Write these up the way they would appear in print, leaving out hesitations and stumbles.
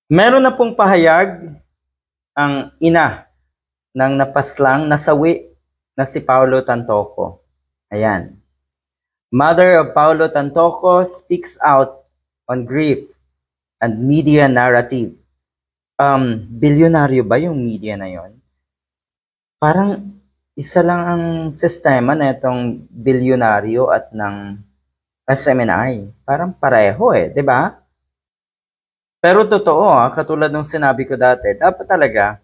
Meron na pong pahayag ang ina ng napaslang nasawi na si Paulo Tantoco. Ayan. Mother of Paulo Tantoco speaks out on grief and media narrative. Bilyonaryo ba yung media na yon? Parang isa lang ang sistema na itong bilyonaryo at ng SMNI. Parang pareho di ba? Pero totoo, katulad ng sinabi ko dati, dapat talaga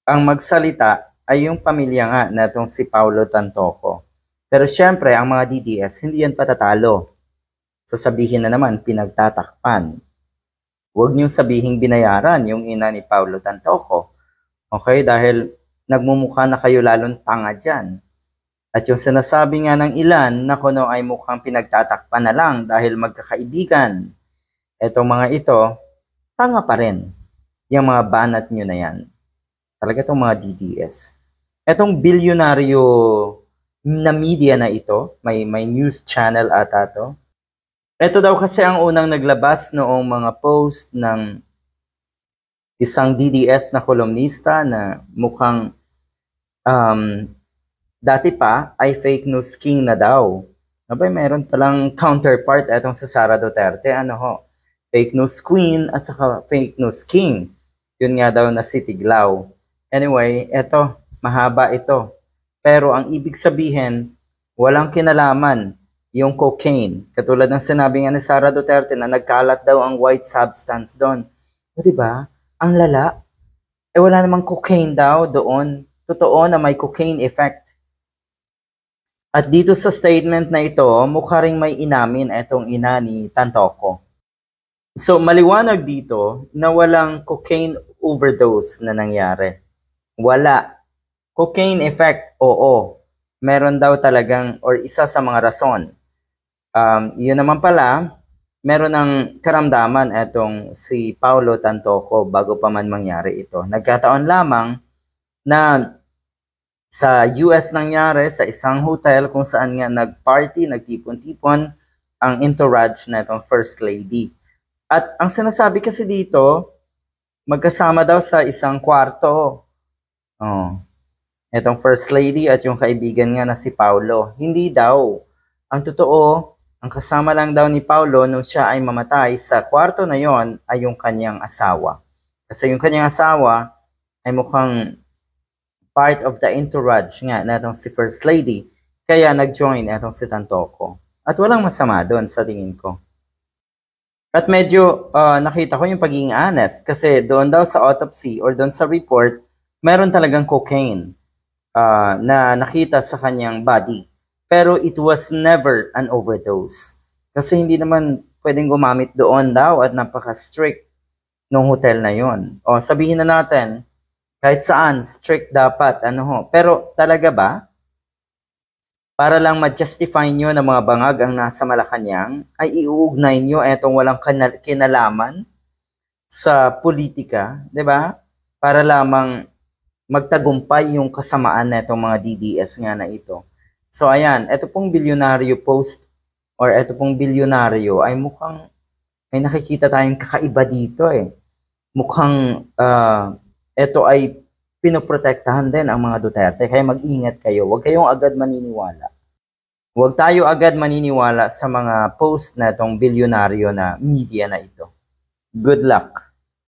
ang magsalita ay yung pamilya nga na itong si Paulo Tantoco. Pero syempre, ang mga DDS, hindi yan patatalo. Sasabihin na naman, pinagtatakpan. Huwag niyong sabihin binayaran yung ina ni Paulo Tantoco. Okay? Dahil nagmumukha na kayo lalong tanga dyan. At yung sinasabi nga ng ilan na kuno ay mukhang pinagtatakpan na lang dahil magkakaibigan. Etong mga ito, tanga pa rin. Yung mga banat nyo na yan. Talaga itong mga DDS. Etong bilyonaryo na media na ito, may news channel ata to. Ito daw kasi ang unang naglabas noong mga post ng isang DDS na kolumnista na mukhang dati pa ay fake news king na daw. Abay, meron palang counterpart etong sa Sara Duterte. Fake news queen at saka fake news king. Yun nga daw na si Tiglaw. Anyway, eto, mahaba ito. Pero ang ibig sabihin, walang kinalaman yung cocaine. Katulad ng sinabi nga ni Sara Duterte na nagkalat daw ang white substance doon. O diba? Ang lala. Wala namang cocaine daw doon. Totoo na may cocaine effect. At dito sa statement na ito, mukha ring may inamin etong ina ni Tantoco. So, maliwanag dito na walang cocaine overdose na nangyari. Wala. Cocaine effect, oo. Meron daw talagang, or isa sa mga rason. Yun naman pala, meron ng karamdaman etong si Paulo Tantoco bago pa man mangyari ito. Nagkataon lamang na sa US nangyari sa isang hotel kung saan nga nag-party, nagtipon-tipon ang entourage na itong First Lady. At ang sinasabi kasi dito, magkasama daw sa isang kwarto. Itong First Lady at yung kaibigan nga na si Paulo. Hindi daw. Ang totoo, ang kasama lang daw ni Paulo nung siya ay mamatay sa kwarto na yon ay yung kanyang asawa. Kasi yung kanyang asawa ay mukhang part of the entourage nga na itong si First Lady. Kaya nag-join itong si Tantoco. At walang masama doon sa tingin ko. At medyo nakita ko yung pagiging honest kasi doon daw sa autopsy or doon sa report, meron talagang cocaine na nakita sa kanyang body. Pero it was never an overdose. Kasi hindi naman pwedeng gumamit doon daw at napaka-strict ng hotel na yon. O sabihin na natin, kahit saan, strict dapat. Pero talaga ba? Para lang ma-justify nyo na mga bangag ang nasa Malacanang, ay iuugnay nyo etong walang kinalaman sa politika, di ba? Para lamang magtagumpay yung kasamaan na itong mga DDS nga na ito. So ayan, ito pong bilyonaryo post or ito pong bilyonaryo ay mukhang may nakikita tayong kakaiba dito Mukhang ito ay pinoprotektahan din ang mga Duterte. Kaya mag-ingat kayo. Huwag kayong agad maniniwala. Huwag tayo agad maniniwala sa mga post na itong bilyonaryo na media na ito. Good luck!